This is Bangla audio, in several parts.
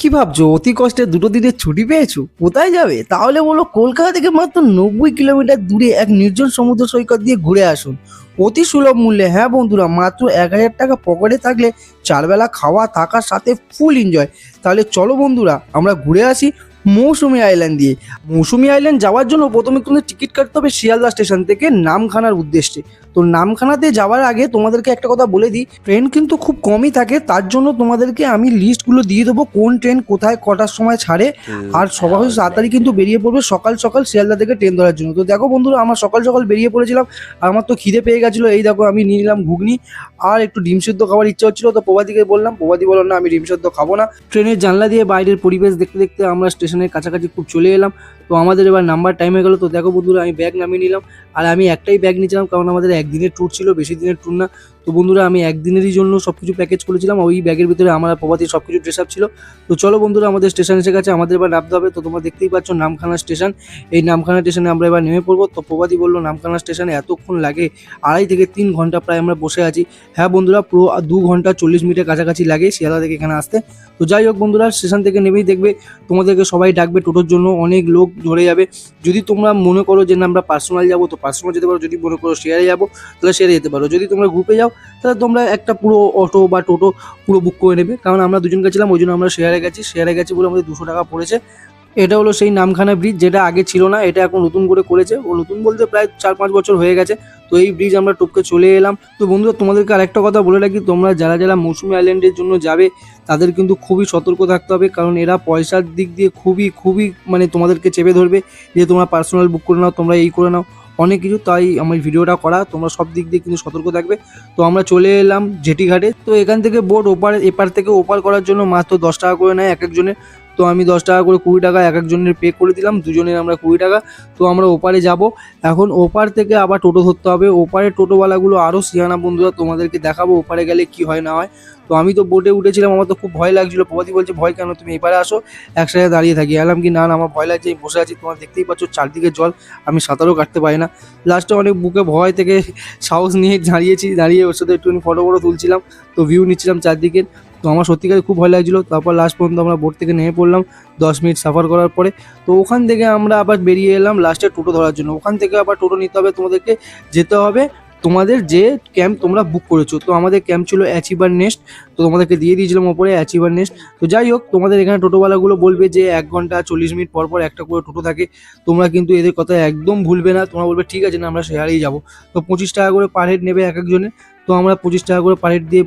কি ভাবছো, অতি কষ্টে 2 দিনের ছুটি পেয়েছো? কোথায় যাবে? তাহলে বলো, কলকাতা থেকে মাত্র 90 কিলোমিটার দূরে এক নির্জন সমুদ্র সৈকত দিয়ে ঘুরে আসুন অতি সুলভ মূল্যে। হ্যাঁ বন্ধুরা, মাত্র 1000 টাকা পকেটে থাকলে 4 বেলা খাওয়া থাকার সাথে ফুল এনজয়। তাহলে চলো বন্ধুরা, আমরা ঘুরে আসি মৌসুমী আইল্যান্ড দিয়ে। মৌসুমী আইল্যান্ড যাওয়ার জন্য প্রথমে তোমাদের টিকিট কাটতে হবে শিয়ালদা স্টেশন থেকে নামখানার উদ্দেশ্যে। তো নামখানাতে যাওয়ার আগে তোমাদেরকে একটা কথা বলে দিই, ট্রেন কিন্তু খুব কমই থাকে, তার জন্য তোমাদেরকে আমি লিস্টগুলো দিয়ে দেবো কোন ট্রেন কোথায় কটার সময় ছাড়ে। আর সবাই তাড়াতাড়ি কিন্তু বেরিয়ে পড়বে সকাল সকাল শিয়ালদা থেকে ট্রেন ধরার জন্য। তো দেখো বন্ধুরা, আমার সকাল সকাল বেরিয়ে পড়েছিলাম, আর আমার তো খিদে পেয়ে গেছিলো। এই দেখো, আমি নিয়ে নিলাম ঘুগনি আর একটু ডিম সিদ্ধ খাবার ইচ্ছা হচ্ছিলো। তো প্রভাতিকে বললাম, প্রভাতি বলল না, আমি ডিম সিদ্ধ খাবো না। ট্রেনের জানলা দিয়ে বাইরের পরিবেশ দেখতে দেখতে আমরা স্টেশনের কাছাকাছি খুব চলে এলাম। তো আমাদের এবার নাম্বার টাইম হয়ে গেলো। তো দেখো বন্ধুরা, আমি ব্যাগ নামিয়ে নিলাম, আর আমি একটাই ব্যাগ নিয়েছিলাম কারণ আমাদের একদিনের ট্যুর ছিল, বেশি দিনের ট্যুর না। তো বন্ধুরা, আমি একদিনেরই জন্য সব কিছু প্যাকেজ করেছিলাম, ওই ব্যাগের ভিতরে আমার প্রভাতির সব কিছু ড্রেস আপ ছিল। তো চলো বন্ধুরা, আমাদের স্টেশন এসে গেছে, আমাদের এবার নামতে হবে। তো তোমরা দেখতেই পাচ্ছ নামখানা স্টেশন। এই নামখানা স্টেশনে আমরা এবার নেমে পড়বো। তো প্রভাতি বললো নামখানা স্টেশনে এতক্ষণ লাগে, 2.5 থেকে 3 ঘন্টা প্রায় আমরা বসে আছি। হ্যাঁ বন্ধুরা, পুরো 2 ঘন্টা 40 মিনিটের কাছাকাছি লাগে শিয়ালদা থেকে এখানে আসতে। তো যাই হোক বন্ধুরা, স্টেশন থেকে নেমেই দেখবে তোমাদেরকে সবাই ডাকবে টোটোর জন্য, অনেক লোক ধরে যাবে। যদি তোমরা মনে করো যে না আমরা পার্সোনাল যাবো, তো পার্সোনাল যেতে পারো। যদি মনে করো শেয়ারে যাবো, তাহলে শেয়ারে যেতে পারো। যদি তোমরা গ্রুপে যাও, তাহলে তোমরা একটা পুরো অটো বা টোটো পুরো বুক করে নেবে। কারণ আমরা দুজন গেছিলাম, ওই জন্য আমরা শেয়ারে গেছি বলে আমাদের 200 টাকা পড়েছে। এটা হলো সেই নামখানা ব্রিজ, যেটা আগে ছিল না, এটা এখন নতুন করে করেছে। ও নতুন বলতে প্রায় 4-5 বছর হয়ে গেছে। তো এই ব্রিজ আমরা টপকে চলে এলাম। তো বন্ধুরা, তোমাদেরকে আরেকটা কথা বলে রাখি, তোমরা যারা যারা মৌসুমী আইল্যান্ডের জন্য যাবে তাদের কিন্তু খুবই সতর্ক থাকতে হবে, কারণ এরা পয়সার দিক দিয়ে খুবই খুবই মানে তোমাদেরকে চেপে ধরবে যে তোমরা পার্সোনাল বুক করে নাও, তোমরা এই করে নাও, অনেক কিছু। তাই আমার ভিডিওটা করা, তোমরা সব দিক দিয়ে কিন্তু সতর্ক থাকবে। তো আমরা চলে এলাম জেটি ঘাটে। তো এখান থেকে বোট এপার থেকে ওপার করার জন্য মাত্র 10 টাকা করে নেয় এক একজনের। তো আমি 10 টাকা করে 20 টাকা এক একজনের পে করে দিলাম, দুজনের আমরা 20 টাকা। তো আমরা ওপারে যাব। এখন ওপার থেকে আবার টোটো ধরতে হবে। ওপারে টোটোওয়ালাগুলো আরও সিয়ানা বন্ধুরা, তোমাদেরকে দেখাবো ওপারে গেলে কি হয় না হয়। তো আমি তো বোটে উঠেছিলাম, আমার তো খুব ভয় লাগছিল। প্রভাতী বলছে ভয় কেন, তুমি এপারে আসো, একসাথে দাঁড়িয়ে থাকি। এলাম কি না না, আমার ভয় লাগছে, আমি বসে আছি। তোমরা দেখতেই পাচ্ছ চারদিকে জল, আমি সাঁতারও কাটতে পারি না। লাস্টে অনেক বুকে ভয় থেকে সাহস নিয়ে দাঁড়িয়ে ওর সাথে একটুখানি ফটো তুলছিলাম। তো ভিউ নিচ্ছিলাম চারদিকের। তো আমার সত্যিকারে খুব ভয় লাগছিলো। তারপর লাস্ট পর্যন্ত আমরা বোট থেকে নেমে পড়লাম 10 মিনিট সাফার করার পরে। তো ওখান থেকে আমরা আবার বেরিয়ে এলাম লাস্টে টোটো ধরার জন্য। ওখান থেকে আবার টোটো নিতে হবে, তোমাদেরকে যেতে হবে তোমাদের যে ক্যাম্প তোমরা বুক করেছো। তো আমাদের ক্যাম্প ছিল অ্যাচিভার নেস্ট। তো তোমাদেরকে দিয়ে দিয়েছিলাম ওপরে অ্যাচিভার নেস্ট। তো যাই হোক, তোমাদের এখানে টোটোওয়ালাগুলো বলবে যে 1 ঘন্টা 40 মিনিট পর পর একটা করে টোটো থাকে। তোমরা কিন্তু এদের কথা একদম ভুলবে না, তোমরা বলবে ঠিক আছে না, আমরা শেয়ারেই যাবো। তো 25 টাকা করে পার হেড নেবে এক একজনের। তো আমরা 25 টাকা করে পার হেড দিয়ে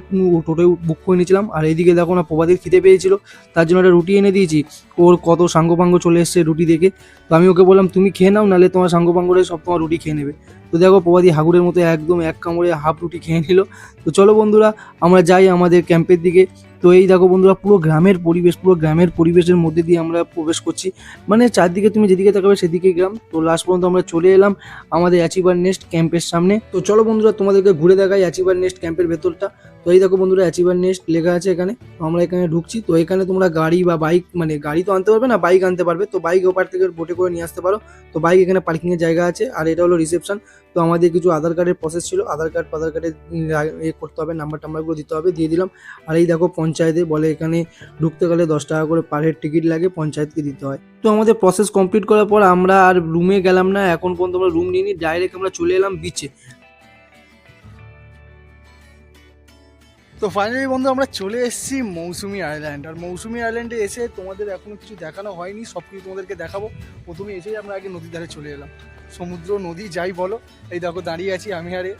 টোটোয় বুক করে নিয়েছিলাম। আর এইদিকে দেখো না, প্রভাতির খিদে পেয়েছিল, তার জন্য একটা রুটি এনে দিয়েছি। ওর কত সাঙ্গপাঙ্গ চলে এসছে রুটি দেখে। তো আমি ওকে বললাম তুমি খেয়ে নাও, নাহলে তোমার সাঙ্গপাঙ্গরে সব তোমার রুটি খেয়ে নেবে। তো দেখো, প্রভাতী হাগুরের মতো একদম এক কামড়ে হাফ রুটি খেয়ে নিল। তো চলো বন্ধুরা, আমরা যাই আমাদের ক্যাম্পের দিকে। তো এই দেখো বন্ধুরা, পুরো গ্রামের পরিবেশ, পুরো গ্রামের পরিবেশের মধ্যে দিয়ে আমরা প্রবেশ করছি। মানে চারদিকে তুমি যেদিকে তাকাবে সেদিকে গ্রাম। তো লাস্ট পর্যন্ত আমরা চলে এলাম আমাদের অ্যাচিভার নেস্ট ক্যাম্পের সামনে। তো চলো বন্ধুরা, তোমাদেরকে ঘুরে দেখাই অ্যাচিভার নেস্ট ক্যাম্পের ভেতরটা। তো এই দেখো বন্ধুরা, অ্যাচিভার নেস্ট লেখা আছে এখানে। তো আমরা এখানে ঢুকছি। তো এখানে তোমরা গাড়ি বা বাইক, মানে গাড়ি তো আনতে পারবে না, বাইক আনতে পারবে। তো বাইক ওপার থেকে বোটে করে নিয়ে আসতে পারো। তো বাইক এখানে পার্কিংয়ের জায়গা আছে। আর এটা হলো রিসেপশন। তো আমাদের কিছু আধার কার্ডের প্রসেস ছিল, আধার কার্ডের করতে হবে, নাম্বারগুলো দিতে হবে, দিয়ে দিলাম। আর এই দেখো পঞ্চায়েতে বলে এখানে ঢুকতে গেলে 10 টাকা করে পার হেড টিকিট লাগে, পঞ্চায়েতকে দিতে হয়। তো আমাদের প্রসেস কমপ্লিট করার পর আমরা আর রুমে গেলাম না, এখন পর্যন্ত আমরা রুম নিইনি, ডাইরেক্ট আমরা চলে এলাম বিচে। তো ফাইনালি বন্ধু, আমরা চলে এসেছি মৌসুমী আইল্যান্ড। আর মৌসুমী আইল্যান্ডে এসে তোমাদের এখনো কিছু দেখানো হয়নি, সব কিছু তোমাদেরকে দেখাবো। প্রথমে এসেই আমরা আগে নদীর ধারে চলে এলাম। সমুদ্র নদী যাই বলো, এই দেখো দাঁড়িয়ে আছি আমি আরে।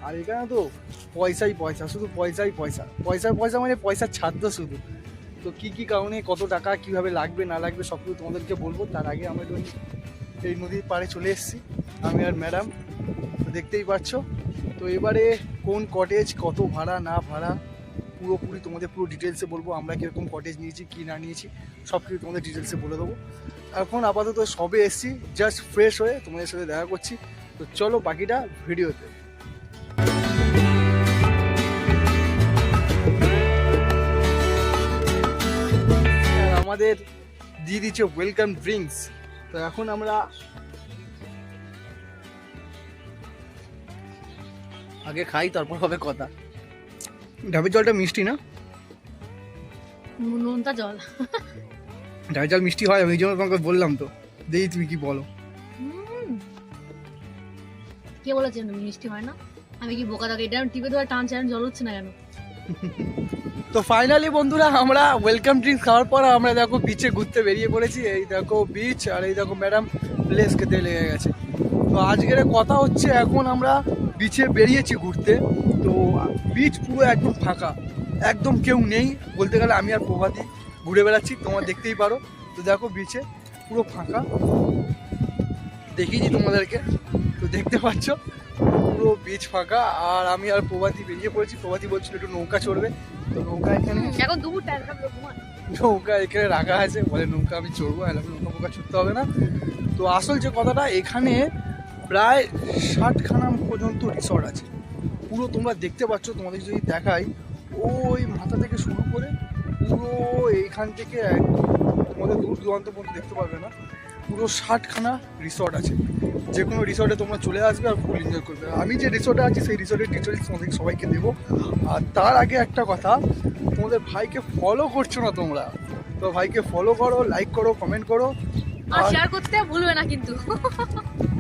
আর এখানে তো পয়সাই পয়সা, শুধু পয়সাই পয়সা, পয়সার পয়সা, মানে পয়সার ছাদ্য শুধু। তো কী কী কারণে কত টাকা কীভাবে লাগবে না লাগবে সব কিছু তোমাদেরকে বলবো। তার আগে আমরা একটু এই নদীর পাড়ে চলে এসেছি আমি আর ম্যাডাম। তো দেখতেই পাচ্ছ। তো এবারে কোন কটেজ, কত ভাড়া না ভাড়া, পুরোপুরি তোমাদের পুরো ডিটেলসে বলবো। আমরা কীরকম কটেজ নিয়েছি কি না নিয়েছি সব কিছু তোমাদের ডিটেলসে বলে দেবো। এখন আপাতত সবে এসেছি, জাস্ট ফ্রেশ হয়ে তোমাদের সাথে দেখা করছি। তো চলো বাকিটা ভিডিওতে। আমাদের দিয়ে দিচ্ছে ওয়েলকাম ড্রিঙ্কস। তো এখন আমরা আগে খাই, তারপর হবে কথা। ডাবের জলটা মিষ্টি না? নোনতা জল। ডাল জল মিষ্টি হয়, আমি এই জন্য তোমাকে বললাম। তো দেখি তুমি কি বলো। কে বলেছে মিষ্টি হয় না? আমি কি বোকা থাকি? এটা টিপে ধরে টানছে, আর জল হচ্ছে না কেন? তো ফাইনালি বন্ধুরা আমরা ওয়েলকাম ড্রিঙ্কস খাওয়ার পর আমরা দেখো বিচে ঘুরতে বেরিয়ে পড়েছি। এই দেখো বিচ, আর এই দেখো ম্যাডাম লেস খেতে লেগে গেছে। তো আজকের কথা হচ্ছে এখন আমরা বিচে বেরিয়েছি ঘুরতে। তো বিচ পুরো একদম ফাঁকা, একদম কেউ নেই বলতে গেলে। আমি আর প্রভাতী ঘুরে বেড়াচ্ছি, তোমরা দেখতেই পারো। তো দেখো বিচে পুরো ফাঁকা, দেখিয়েছি তোমাদেরকে। তো দেখতে পাচ্ছ পুরো বিচ ফাঁকা, আর আমি আর প্রভাতী বেরিয়ে পড়েছি। প্রভাতী বলছিল একটু নৌকা চড়বে, তো নৌকা এখানে এখন দুপুর টাইম, নৌকা এখানে রাখা আছে, বলে নৌকা আমি চড়বো। নৌকা ফোকা চড়তে হবে না। তো আসল যে কথাটা, এখানে প্রায় 60খানা পর্যন্ত রিসর্ট আছে। পুরো তোমরা দেখতে পাচ্ছ, তোমাদের যদি দেখাই, ওই মাথা থেকে শুরু করে পুরো এইখান থেকে একদম তোমাদের দূর দূরান্ত পর্যন্ত দেখতে পারবে না। পুরো 60খানা রিসর্ট আছে। যে কোনো রিসর্টে তোমরা চলে আসবে আর ফুল এনজয় করবে। আমি যে রিসর্টে আছি সেই রিসর্টের ডিটেলস তোমাদের সবাইকে দেবো। আর তার আগে একটা কথা, তোমাদের ভাইকে ফলো করছো না তোমরা, তো ভাইকে ফলো করো, লাইক করো, কমেন্ট করো, আর শেয়ার করতে ভুলবে না কিন্তু।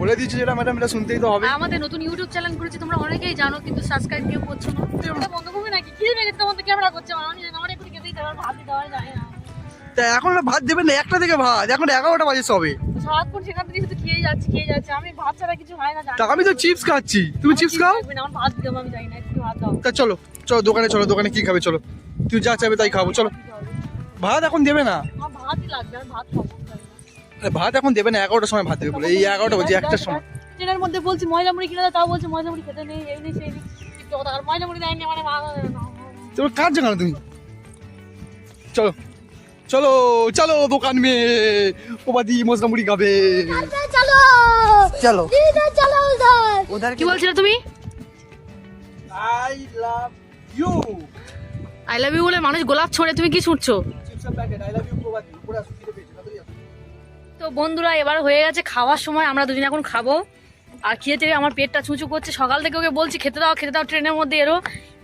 বলে দিচ্ছি যেটা ম্যাডাম, এটা শুনতেই তো হবে। আমাদের নতুন ইউটিউব চ্যানেল করেছি, তোমরা অনেকেই জানো, কিন্তু সাবস্ক্রাইব কেউ করছো না। এটা বন্ধ করবে নাকি? কি জানি তোমাদের ক্যামেরা করছে, আমি জানি আমার একটু খেতেই দেওয়ার, ভাত দেওয়া যায় না। তা এখন ভাত দেবেন না, একটা থেকে ভাত, এখন 11টা বাজে সবে। সারাক্ষণ সেখান থেকে শুধু খেয়ে যাচ্ছে। আমি ভাত ছাড়া কিছু হয় না। তা আমি তো চিপস খাচ্ছি, তুমি চিপস খাও। আমার ভাত দেবো, আমি জানি না, একটু ভাত দাও। তা চলো চলো দোকানে, চলো দোকানে কি খাবে চলো, তুমি যা চাইবে তাই খাবো। চলো, ভাত এখন দেবে না। আমার ভাতই লাগবে, আমি ভাত খাবো। ভাত এখন দেবে না, 11টার সময় ভাত দেবে বলে। এই 11টা বাজে, 1টার সময়। ট্রেনের মধ্যে বলছি ময়লা মুড়ি কিনে দাও, তাও বলছে ময়লা মুড়ি খেতে নেই, এই নেই সেই নেই। আর ময়লা মুড়ি দেয়নি, মানে ভাত দেবে না। তোমার কাজ জানো তুমি। চলো চলো চলো দোকান মে, প্রভাতী মশলা মুড়ি খাবে। চলো চলো চলো উধার। কি বলছিলে তুমি? I love you. I love you বলে মানুষ গোলাপ ছোড়ে, তুমি কি ছুটছো? চিপসের packet I love you Prabhati, পুরো সুতিতে পেয়েছে তাড়াতাড়ি আসো। তো বন্ধুরা এবার হয়ে গেছে খাওয়ার সময়, আমরা দুজন এখন খাবো। আর খেতে আমার পেটটা চুঁচু করছে। সকাল থেকে ওকে বলছি খেতে দাও খেতে দাও, ট্রেনের মধ্যে এরো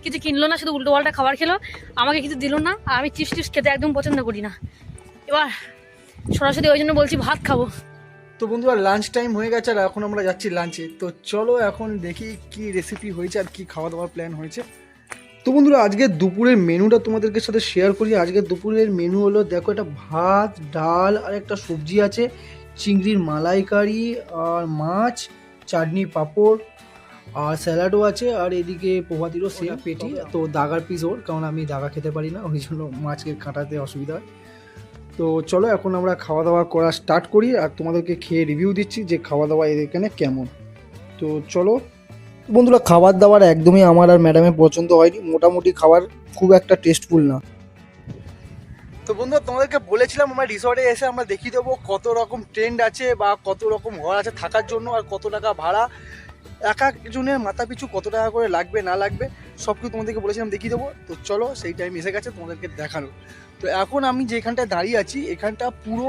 কিছু কিনলো না, শুধু উল্টো পাল্টা খাবার খেলো, আমাকে কিছু দিল না। আর আমি চিপস টিপস খেতে একদম পছন্দ করি না। এবার সরাসরি ওই জন্য বলছি ভাত খাবো। তো বন্ধুরা লাঞ্চ টাইম হয়ে গেছে, আর এখন আমরা যাচ্ছি লাঞ্চে। তো চলো এখন দেখি কি রেসিপি হয়েছে আর কি খাওয়া দাওয়ার প্ল্যান হয়েছে। তো বন্ধুরা আজকে দুপুরের মেনুটা তোমাদেরকে সাথে শেয়ার করি। আজকে দুপুরের মেনু হলো, দেখো এটা ভাত, ডাল আর একটা সবজি আছে, চিংড়ির মালাইকারি আর মাছ, চাটনি, পাঁপড় আর স্যালাডও আছে। আর এদিকে প্রভাতিরও সেম পেটি, তো দাগার পিস ওর, কারণ আমি দাগা খেতে পারি না, ওই জন্য মাছকে কাটাতে অসুবিধা হয়। তো চলো এখন আমরা খাওয়া দাওয়া করা স্টার্ট করি, আর তোমাদেরকে খেয়ে রিভিউ দিচ্ছি যে খাওয়া দাওয়া এখানে কেমন। তো চলো বন্ধুরা, খাবার দাবার একদমই আমার আর ম্যাডামের পছন্দ হয়নি, মোটামুটি খাবার খুব একটা টেস্টফুল না। তো বন্ধুরা তোমাদেরকে বলেছিলাম আমরা রিসর্টে এসে আমরা দেখিয়ে দেবো কত রকম ট্রেন্ড আছে বা কত রকম ঘর আছে থাকার জন্য, আর কত টাকা ভাড়া, এক একজনের মাথা পিছু কত টাকা করে লাগবে না লাগবে সব কিছু তোমাদেরকে বলেছিলাম দেখিয়ে দেবো। তো চলো সেই টাইম এসে গেছে তোমাদেরকে দেখানো। তো এখন আমি যেখানটায় দাঁড়িয়ে আছি এখানটা পুরো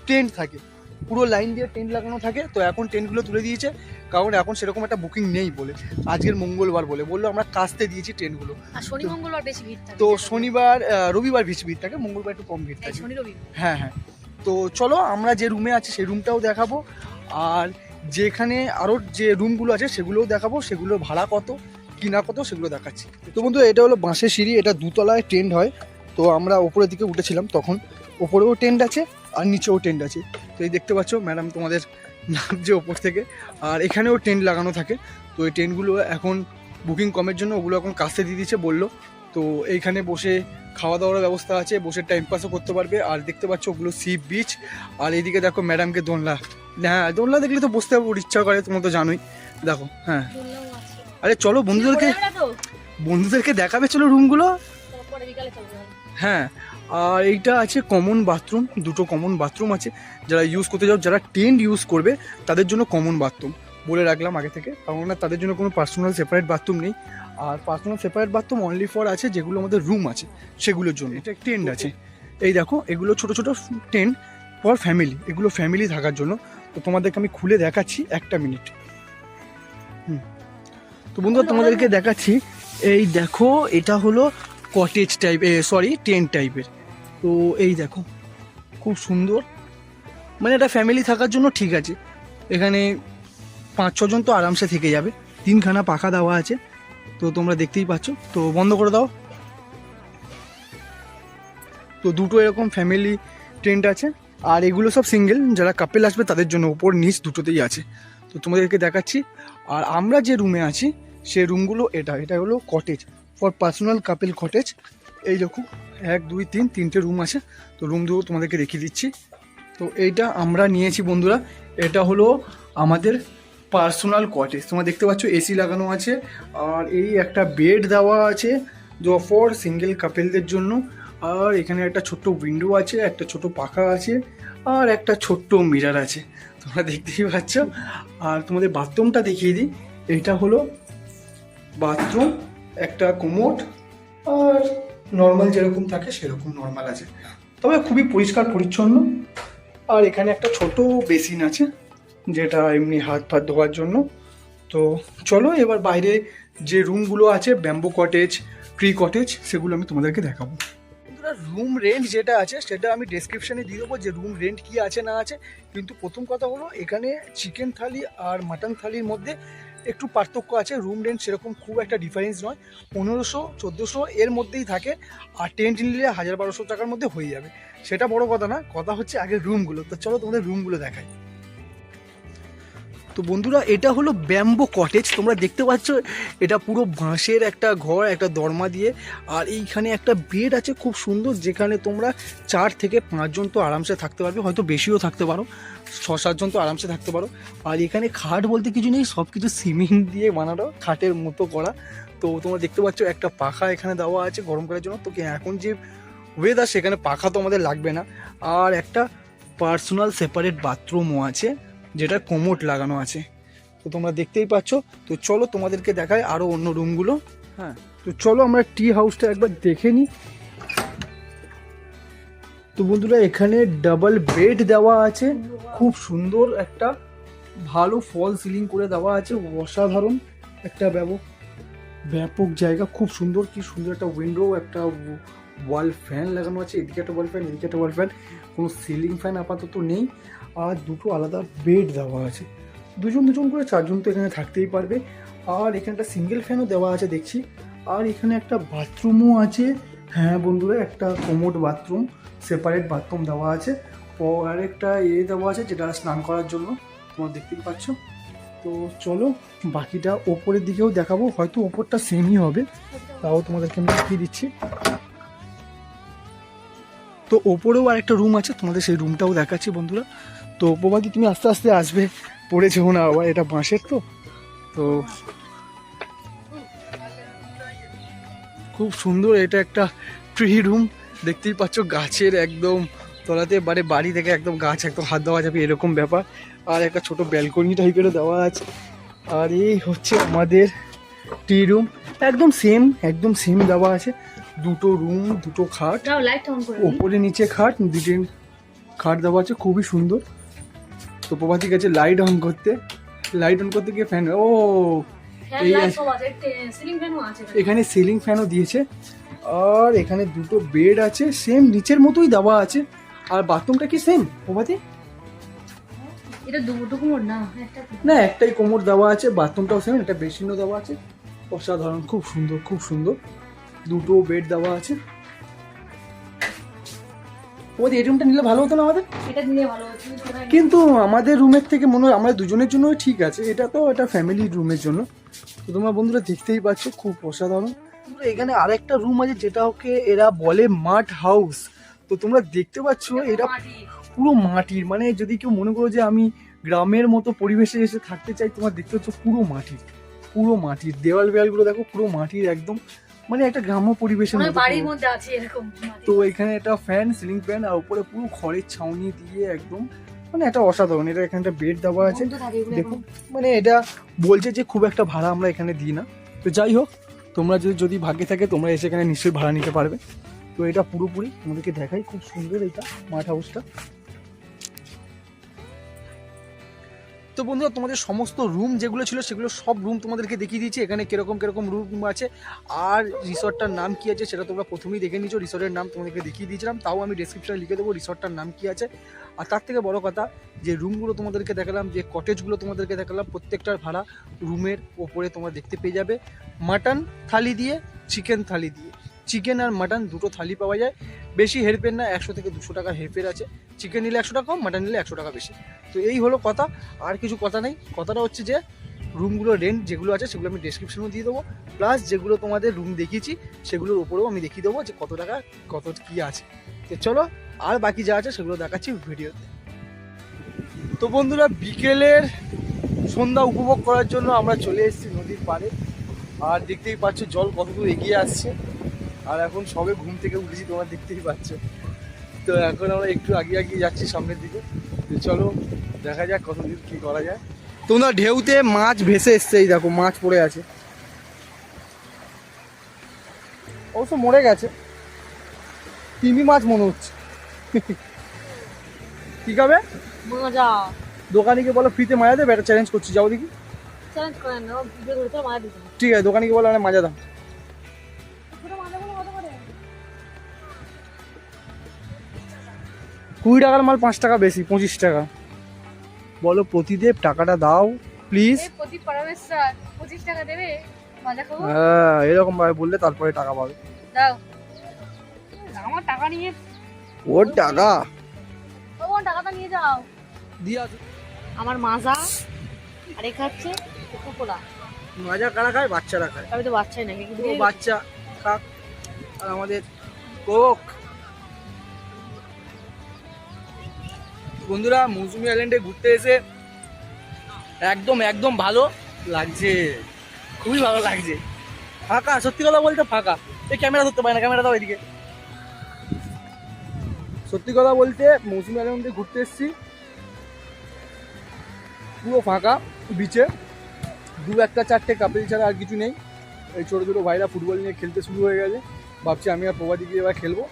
টেন্ট থাকে, পুরো লাইন দিয়ে টেন্ট লাগানো থাকে। তো এখন টেন্টগুলো তুলে দিয়েছে, কারণ এখন সেরকম একটা বুকিং নেই বলে, আজকের মঙ্গলবার বলে বললো আমরা কাস্তে দিয়েছি ট্রেনগুলো। আর শনি মঙ্গলবার বেশি ভিড় থাকে, তো শনিবার রবিবার বেশি ভিড় থাকে, মঙ্গলবার একটু কম ভিড় থাকে। শনি রবি। হ্যাঁ হ্যাঁ। তো চলো আমরা যে রুমে আছি সেই রুমটাও দেখাবো, আর যেখানে আরও যে রুমগুলো আছে সেগুলোও দেখাবো, সেগুলোর ভাড়া কত কিনা কত সেগুলো দেখাচ্ছি। তো বন্ধু এটা হলো বাঁশের সিঁড়ি, এটা দুতলায় টেন্ট হয়। তো আমরা ওপরের দিকে উঠেছিলাম, তখন ওপরেও টেন্ট আছে আর নিচেও টেন্ট আছে। তো এই দেখতে পাচ্ছ ম্যাডাম তোমাদের নামছে ওপর থেকে, আর এখানেও টেন্ট লাগানো থাকে। তো এই টেন্টগুলো এখন বুকিং কমের জন্য ওগুলো এখন কাছে দিয়ে দিচ্ছে বললো। তো এইখানে বসে খাওয়া দাওয়ার ব্যবস্থা আছে, বসে টাইম পাসও করতে পারবে। আর দেখতে পাচ্ছ ওগুলো সি বিচ, আর এইদিকে দেখো ম্যাডামকে দোলনা, হ্যাঁ দোলনা দেখলে তো বসতে ইচ্ছা করে, তোমার তো জানোই। দেখো হ্যাঁ, আরে চলো বন্ধুদেরকে দেখাবে, চলো রুমগুলো। হ্যাঁ, আর এইটা আছে কমন বাথরুম, দুটো কমন বাথরুম আছে। যারা ইউজ করতে যাও, যারা টেন্ট ইউজ করবে তাদের জন্য কমন বাথরুম বলে রাখলাম আগে থেকে, কারণ না তাদের জন্য কোনো পার্সোনাল সেপারেট বাথরুম নেই। আর personal separate bathroom only for আছে যেগুলো আমাদের রুম আছে সেগুলোর জন্য। এটা টেন্ট আছে, এই দেখো এগুলো ছোট ছোট টেন্ট ফর ফ্যামিলি, এগুলো ফ্যামিলি থাকার জন্য। তো তোমাদেরকে আমি খুলে দেখাচ্ছি, একটা মিনিট। তো বন্ধুরা তোমাদেরকে দেখাচ্ছি, এই দেখো এটা হলো কটেজ টাইপ, সরি টেন্ট টাইপের। তো এই দেখো খুব সুন্দর, মানে এটা ফ্যামিলি থাকার জন্য ঠিক আছে। এখানে 5-6 জন তো আরামসে থেকে যাবে। 3খানা পাখা দেওয়া আছে, তো তোমরা দেখতেই পাচ্ছ। তো বন্ধ করে দাও। তো দুটো এরকম ফ্যামিলি টেন্ট আছে, আর এগুলো সব সিঙ্গেল, যারা কাপেল আসবে তাদের জন্য ওপর নিচ দুটোতেই আছে। তো তোমাদেরকে দেখাচ্ছি। আর আমরা যে রুমে আছি সেই রুমগুলো এটা হলো cottage for personal couple cottage. এই দেখো 1, 2, 3 তিনটে রুম আছে। তো রুম দুটো তোমাদেরকে দেখিয়ে দিচ্ছি। তো এইটা আমরা নিয়েছি বন্ধুরা, এটা হলো আমাদের পার্সোনাল কটেজ। তোমরা দেখতে পাচ্ছ এসি লাগানো আছে, আর এই একটা বেড দেওয়া আছে ফর সিঙ্গেল কাপেলদের জন্য। আর এখানে একটা ছোট্ট উইন্ডো আছে, একটা ছোট পাখা আছে, আর একটা ছোট্ট মিরর আছে, তোমরা দেখতেই পাচ্ছ। আর তোমাদের বাথরুমটা দেখিয়ে দিই। এটা হলো বাথরুম, একটা কোমোড, আর নর্মাল যেরকম থাকে সেরকম নর্মাল আছে, তবে খুবই পরিষ্কার পরিচ্ছন্ন। আর এখানে একটা ছোট বেসিন আছে, যেটা এমনি হাত ফাত ধোয়ার জন্য। তো চলো এবার বাইরে যে রুমগুলো আছে ব্যাম্বো কটেজ, ট্রি কটেজ, সেগুলো আমি তোমাদেরকে দেখাবো। রুম রেন্ট যেটা আছে সেটা আমি ডেসক্রিপশানে দিয়ে দেবো, যে রুম রেন্ট কী আছে না আছে। কিন্তু প্রথম কথা হলো এখানে চিকেন থালি আর মাটন থালির মধ্যে একটু পার্থক্য আছে। রুম রেন্ট সেরকম খুব একটা ডিফারেন্স নয়, 1500-1400 এর মধ্যেই থাকে। আর টেন্ট নিলে 1000-1200 টাকার মধ্যে হয়ে যাবে। সেটা বড় কথা না, কথা হচ্ছে আগে রুমগুলো। তো চলো তোমাদের রুমগুলো দেখাই। তো বন্ধুরা এটা হলো ব্যাম্বো কটেজ, তোমরা দেখতে পাচ্ছ এটা পুরো বাঁশের একটা ঘর, একটা দরমা দিয়ে। আর এইখানে একটা বেড আছে খুব সুন্দর, যেখানে তোমরা 4 থেকে 5 জন তো আরামসে থাকতে পারবে, হয়তো বেশিও থাকতে পারো, 6-7 জন তো আরামসে থাকতে পারো। আর এখানে খাট বলতে কিছু নেই, সব কিছু সিমেন্ট দিয়ে বানানো, খাটের মতো করা। তো তোমরা দেখতে পাচ্ছ একটা পাখা এখানে দেওয়া আছে গরম করার জন্য। তো এখন যে ওয়েদার সেখানে পাখা তো আমাদের লাগবে না। আর একটা পার্সোনাল সেপারেট বাথরুমও আছে, যেটা কোমোড লাগানো আছে। তো তোমরা দেখতেই পাচ্ছ। তো চলো তোমাদেরকে দেখায় আরও অন্য রুমগুলো। হ্যাঁ, তো চলো আমরা টি হাউসটা একবার দেখে নিই। তো বন্ধুরা এখানে ডাবল বেড দেওয়া আছে, খুব সুন্দর একটা ভালো ফল সিলিং করে দেওয়া আছে, অসাধারণ একটা ব্যাপক জায়গা, খুব সুন্দর। কি সুন্দর একটা উইন্ডো, একটা ওয়াল ফ্যান লাগানো আছে, এদিকে একটা ওয়াল ফ্যান, এদিকে একটা ওয়াল ফ্যান, কোনো সিলিং ফ্যান আপাতত নেই। আর দুটো আলাদা বেড দেওয়া আছে, 2 জন করে 4 জন তো এখানে থাকতেই পারবে। আর এখানে একটা সিঙ্গেল ফ্যানও দেওয়া আছে দেখছি। আর এখানে একটা বাথরুমও আছে। হ্যাঁ বন্ধুরা, একটা কোমোড বাথরুম, সেপারেট বাথরুম দেওয়া আছে। ও আর একটা দেওয়া আছে যেটা স্নান করার জন্য, তোমরা দেখতেই পাচ্ছ। তো চলো বাকিটা ওপরের দিকেও দেখাবো, হয়তো ওপরটা সেমই হবে, তাও তোমাদেরকে আমি দেখিয়ে দিচ্ছি। তো ওপরেও আর একটা রুম আছে, তোমাদের সেই রুমটাও দেখাচ্ছি বন্ধুরা। তো প্রভাতি তুমি আস্তে আস্তে আসবে, পড়ে যেও না আবার, এটা বাঁশের তো। তো খুব সুন্দর, এটা একটা ট্রি রুম, দেখতেই পাচ্ছ গাছের একদম তলাতে, বাড়ি থেকে একদম গাছ একদম হাত দেওয়া যাবে এরকম ব্যাপার। আর একটা ছোট ব্যালকনি টাইপেরও দেওয়া আছে। আর এই হচ্ছে আমাদের টি রুম, একদম সেম দেওয়া আছে। 2টো রুম, 2টো খাট, ওপরে নিচে খাট, 2টি খাট দেওয়া আছে, খুবই সুন্দর। তো প্রভাতি গেছে লাইট অন করতে গিয়ে ফ্যান, ও এই এখানে সিলিং ফ্যানও দিয়েছে। আর এখানে 2টো বেড আছে, সেম নিচের মতোই দেওয়া আছে। আর বাথরুমটা কি সেম প্রভাতি? না, একটাই কোমোড দেওয়া আছে, বাথরুমটাও সেম, একটা বেসিনও দেওয়া আছে। অসাধারণ, খুব সুন্দর। 2টো বেড দেওয়া আছে। ওদের এই রুমটা নিলে ভালো হতো না আমাদের? কিন্তু আমাদের রুমের থেকে মনে হয় আমরা দুজনের জন্য ঠিক আছে, এটা তো এটা ফ্যামিলি রুমের জন্য। তো তোমরা বন্ধুরা দেখতেই পাচ্ছ, খুব অসাধারণ। এখানে আরেকটা রুম আছে, যেটা ওকে এরা বলে মাড হাউস। তো তোমরা দেখতে পাচ্ছ এটা পুরো মাটির, মানে যদি কেউ মনে করো যে আমি গ্রামের মতো পরিবেশে এসে থাকতে চাই, তোমরা দেখতে পাচ্ছ পুরো মাটির দেওয়ালগুলো দেখো, পুরো মাটির একদম, মানে একটা গ্রাম্য পরিবেশের মধ্যে আছে এরকম। তো এখানে একটা ফ্যান, সিলিং ফ্যান, আর উপরে পুরো খড়ের ছাউনি দিয়ে একদম, মানে একটা অসাধারণ। এটা এখানে একটা বেড দেওয়া আছে দেখুন, মানে এটা বলছে যে খুব একটা ভাড়া আমরা এখানে দিই না। তো যাই হোক, তোমরা যদি ভাগ্যে থাকে তোমরা এসে এখানে নিশ্চয়ই ভাড়া নিতে পারবে। তো এটা পুরোপুরি তোমাদেরকে দেখাই, খুব সুন্দর এটা মাড হাউসটা। তো বন্ধুরা তোমাদের সমস্ত রুম যেগুলো ছিল সেগুলো সব রুম তোমাদেরকে দেখিয়ে দিয়েছি, এখানে কিরকম কিরকম রুম আছে আর রিসর্টটার নাম কি আছে সেটা তোমরা প্রথমেই দেখে নিচ্ছ। রিসর্টের নাম তোমাদেরকে দেখিয়ে দিয়েছিলাম, তাও আমি ডেসক্রিপশনে লিখে দেবো রিসর্টটার নাম কি আছে। আর তার থেকে বড় কথা, যে রুমগুলো তোমাদেরকে দেখালাম, যে কটেজগুলো তোমাদেরকে দেখালাম, প্রত্যেকটার ভাড়া রুমের ওপরে তোমরা দেখতে পেয়ে যাবে। মাটন থালি দিয়ে, চিকেন থালি দিয়ে, চিকেন আর মাটন দুটো থালি পাওয়া যায়। বেশি হেরফের না, 100 থেকে 200 টাকার হেরফের আছে। চিকেন নিলে 100 টাকা কম, মাটন নিলে 100 টাকা বেশি। তো এই হলো কথা, আর কিছু কথা নেই। কথাটা হচ্ছে যে রুমগুলোর রেন্ট যেগুলো আছে সেগুলো আমি ডেসক্রিপশনেও দিয়ে দেবো, প্লাস যেগুলো তোমাদের রুম দেখিয়েছি সেগুলোর উপরেও আমি দেখিয়ে দেবো যে কত টাকা কত কী আছে। তো চলো, আর বাকি যা আছে সেগুলো দেখাচ্ছি ভিডিওতে। তো বন্ধুরা, বিকেলের সন্ধ্যা উপভোগ করার জন্য আমরা চলে এসেছি নদীর পাড়ে। আর দেখতেই পাচ্ছ জল কতদূর এগিয়ে আসছে, আর এখন সবে ঘুম থেকে উঠেছি, তোমরা দেখতেই পাচ্ছ। তো এখন আমরা একটু আগিয়ে যাচ্ছি সামনের দিকে। তো চলো দেখা যাক কতদূর কী করা যায়। তোমরা ঢেউতে মাছ ভেসে এসছে, এই দেখো মাছ পড়ে আছে, অবশ্য মরে গেছে, তিমি মাছ মনে হচ্ছে। কি খাবে? মজা। দোকানিকে বলো ফ্রিতে মাজা দেবে, একটা চ্যালেঞ্জ করছি, যাও দেখি। চ্যালেঞ্জ করেন না, ভিডিও করতে মারা দিতে। ঠিক আছে, দোকানিকে বলো মাজা দাও। ছোট মাছগুলো কত করে? 20 টাকার মাল 5 টাকা বেশি, 25 টাকা। বলো প্রতিদেব টাকাটা দাও প্লিজ। এই প্রতি পরমেশ্বর 25 টাকা দেবে, মজা খাবো। হ্যাঁ, এরকম ভাবে বললে তারপরে টাকা পাবে। দাও, আমার টাকা নিয়ে। ওর টাকা ও টাকাটা নিয়ে যাও। দিয়া আমার মাজা আর এ খাচ্ছে কোকোলা। মাজা কারা খায়? বাচ্চারা খায়। আমি তো বাচ্চাই নাকি, ও বাচ্চা খাক, আর আমাদের কোক। বন্ধুরা, মৌসুমী আইল্যান্ডে ঘুরতে এসে একদম একদম ভালো লাগছে, খুবই ভালো লাগছে। ফাঁকা, সত্যি কথা বলতে ফাঁকা। এই ক্যামেরা ধরতে পারে না, ক্যামেরা দাও এদিকে। সত্যি কথা বলতে মৌসুমী আইল্যান্ডে ঘুরতে এসেছি, পুরো ফাঁকা। বিচে 2-1-4টে কাপেল ছাড়া আর কিছু নেই। এই ছোটো ছোটো ভাইরা ফুটবল নিয়ে খেলতে শুরু হয়ে গেছে। ভাবছি আমি আর প্রবাদি গিয়ে এবার খেলবো।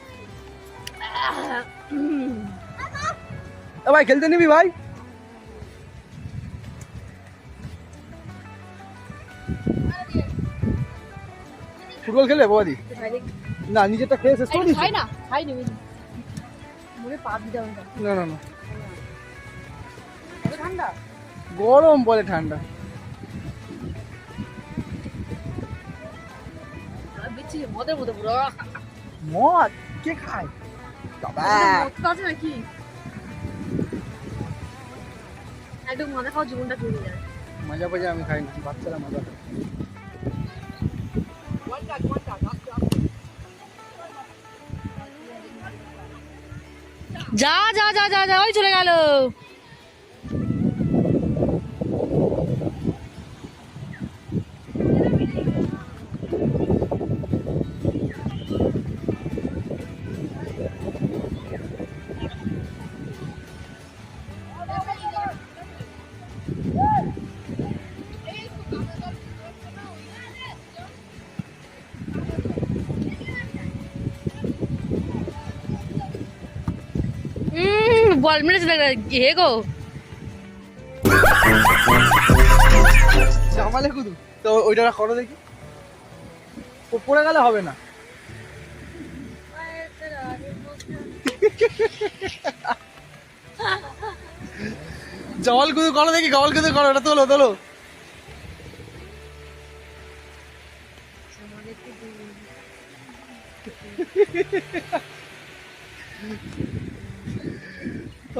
ভাই খেলতে নিবি ভাই? ফুটবল খেলে প্রবাদি? না, নিজেরটা খেয়ে শেষ করে দিচ্ছি। খাই না, খাই নি মনে পা দিতে হবে না। না না না, ঠান্ডা গরম বলে ঠান্ডা। বিচ্ছি মদের মধ্যে পুরো। মদ কে খায়? মদ তো আছে নাকি? একদম মজা খাওয়া জীবনটা চলে যায়। মজা পাজা আমি খাই না, বাচ্চারা মজা খায়। যা যা যা যা যা, ওই চলে গেল। বল মেরেছে দেখ হে গো। জামালে কুদু তো ওইটা করো দেখি, পড়ে গেলে হবে না। জল কুদু করো দেখি, গল কুদু করো, এটা তোলো তোলো।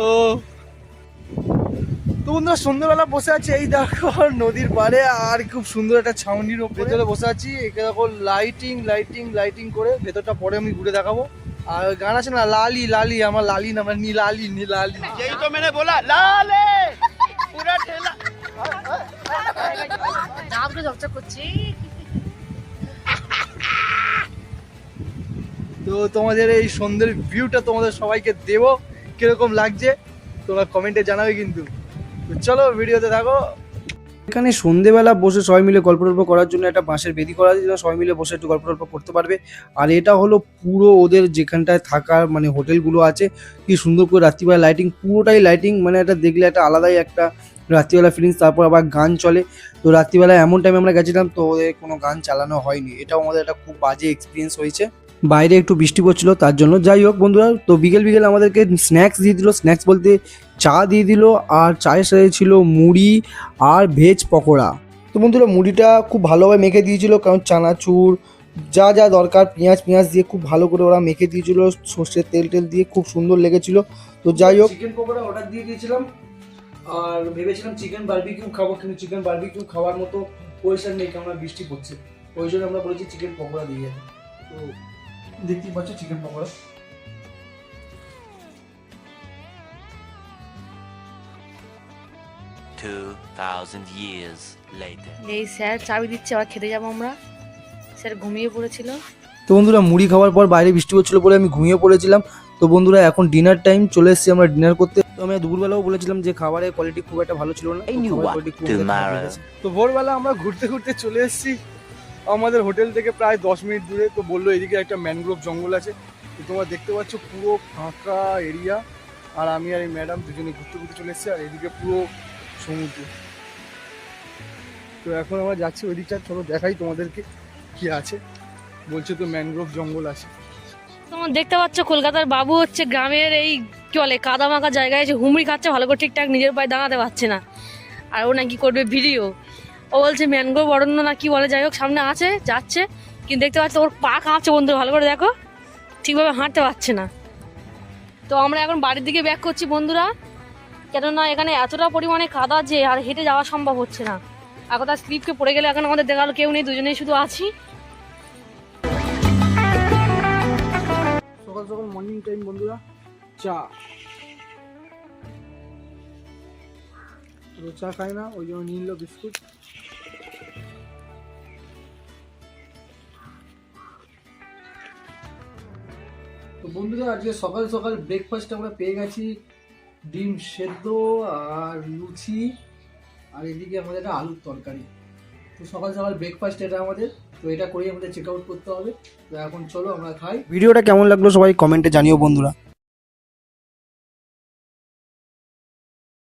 ও তো বন্ধুরা, সন্ধ্যাবেলা বসে আছে এই দেখো নদীর পাড়ে, আর খুব সুন্দর একটা ছাউনির ভেতরে বসে আছি। এখানে দেখো লাইটিং লাইটিং লাইটিং করে, ভেতরটা পরে আমি ঘুরে দেখাবো। আর গান আছে না, লালি লালি, আমার লালি না, আমার নীলালি নীলালি। यही तो मैंने बोला लाले पूरा ठेला। দামটা ঝকঝক করছে। তো তোমাদের এই সন্ধ্যের ভিউটা তোমাদের সবাইকে দেবো, কিরকম লাগছে তোমরা কমেন্টে জানাবে কিন্তু। তো চলো ভিডিওতে থাকো। এখানে সন্ধেবেলা বসে সবাই মিলে গল্প টল্প করার জন্য একটা বাঁশের বেদি করা আছে, যেন সবাই মিলে বসে একটু গল্প টল্প করতে পারবে। আর এটা হলো পুরো ওদের যেখানটায় থাকার মানে হোটেলগুলো আছে, কি সুন্দর করে রাত্রিবেলা লাইটিং, পুরোটাই লাইটিং, মানে এটা দেখলে একটা আলাদাই একটা রাত্রিবেলা ফিলিংস, তারপর আবার গান চলে। তো রাত্রিবেলা এমন টাইমে আমরা গেছিলাম তো ওদের কোনো গান চালানো হয়নি, এটাও আমাদের একটা খুব বাজে এক্সপিরিয়েন্স হয়েছে। বাইরে একটু বৃষ্টি পড়ছিল তার জন্য। যাই হোক বন্ধুরা, তো বিকেল বিকেল আমাদেরকে স্ন্যাক্স দিয়ে দিল, স্ন্যাক্স বলতে চা দিয়ে দিল, আর চায়ের সাথে ছিল মুড়ি আর ভেজ পকোড়া। তো বন্ধুরা মুড়িটা খুব ভালোভাবে মেখে দিয়েছিল, কারণ চানাচুর যা যা দরকার পেঁয়াজ দিয়ে খুব ভালো করে ওরা মেখে দিয়েছিল, সর্ষের তেল দিয়ে খুব সুন্দর লেগেছিল। তো যাই হোক, চিকেন পকোড়া অর্ডার দিয়ে দিয়েছিলাম আর ভেবেছিলাম চিকেন বারবিকিউ খাবো, কিন্তু চিকেন বারবিকিউ খাওয়ার মতো পয়সা নেই, কারণ বৃষ্টি পড়ছে। ওই জন্য আমরা বলেছি চিকেন পকোড়া দিয়ে যাবে। তো দেখতেই পাচ্ছ চিকেন পকোড়া। এই স্যার চাবি দিচ্ছে, আবার খেতে যাবো আমরা। স্যার ঘুমিয়ে পড়েছিল। তো বন্ধুরা মুড়ি খাওয়ার পর বাইরে বৃষ্টি হচ্ছিল বলে আমি ঘুমিয়ে পড়েছিলাম। তো বন্ধুরা এখন ডিনার টাইম, চলে এসেছি আমরা ডিনার করতে। তো আমি দুপুরবেলাও বলেছিলাম যে খাবারের কোয়ালিটি খুব একটা ভালো ছিল না। তো ভোরবেলা আমরা ঘুরতে ঘুরতে চলে এসেছি আমাদের হোটেল থেকে প্রায় 10 মিনিট দূরে। তো বললো এদিকে একটা ম্যানগ্রোভ জঙ্গল আছে। তো তোমরা দেখতে পাচ্ছ পুরো ফাঁকা এরিয়া, আর আমি আর এই ম্যাডাম দুজনে ঘুরতে ঘুরতে চলে এসেছি, আর এদিকে পুরো সমুদ্র। তো এখন আমরা যাচ্ছি ওই দিকটা, চলো দেখাই তোমাদেরকে কি আছে। বলছে তো ম্যানগ্রোভ জঙ্গল আছে। তোমরা দেখতে পাচ্ছ কলকাতার বাবু হচ্ছে গ্রামের এই কি বলে কাদা মাখা জায়গায় এসে হুমড়ি খাচ্ছে, ভালো করে ঠিকঠাক নিজের পায়ে দাঁড়াতে পারছে না। আর ও নাকি করবে ভিডিও, ও বলছে ম্যানগ্রোভ অরণ্য না কি বলে, যাই হোক সামনে আছে, যাচ্ছে। কিন্তু দেখতে পাচ্ছ ওর পা কাঁপছে বন্ধু, ভালো করে দেখো, ঠিকভাবে হাঁটতে পারছে না। তো আমরা এখন বাড়ির দিকে ব্যাক করছি বন্ধুরা, কেননা এখানে এতটা পরিমাণে কাদা যে আর হেঁটে যাওয়া সম্ভব হচ্ছে না। এখন তার স্লিপকে পড়ে গেলে এখন আমাদের দেখালো কেউ নেই, দুজনেই শুধু আছি। সকাল সকাল মর্নিং টাইম বন্ধুরা, চা চা খাই না, ওই জন্য নিয়ে নিল বিস্কুট। তো বন্ধুরা আজকে সকাল সকাল ব্রেকফাস্ট আমরা পেয়ে গেছি, ডিম সেদ্ধ আর লুচি, আর এদিকে আমাদের একটা আলুর তরকারি। তো সকাল সকাল ব্রেকফাস্ট এটা আমাদের, তো এটা করেই আমাদের চেক আউট করতে হবে। তো এখন চলো আমরা খাই। ভিডিওটা কেমন লাগলো সবাই কমেন্টে জানিও বন্ধুরা।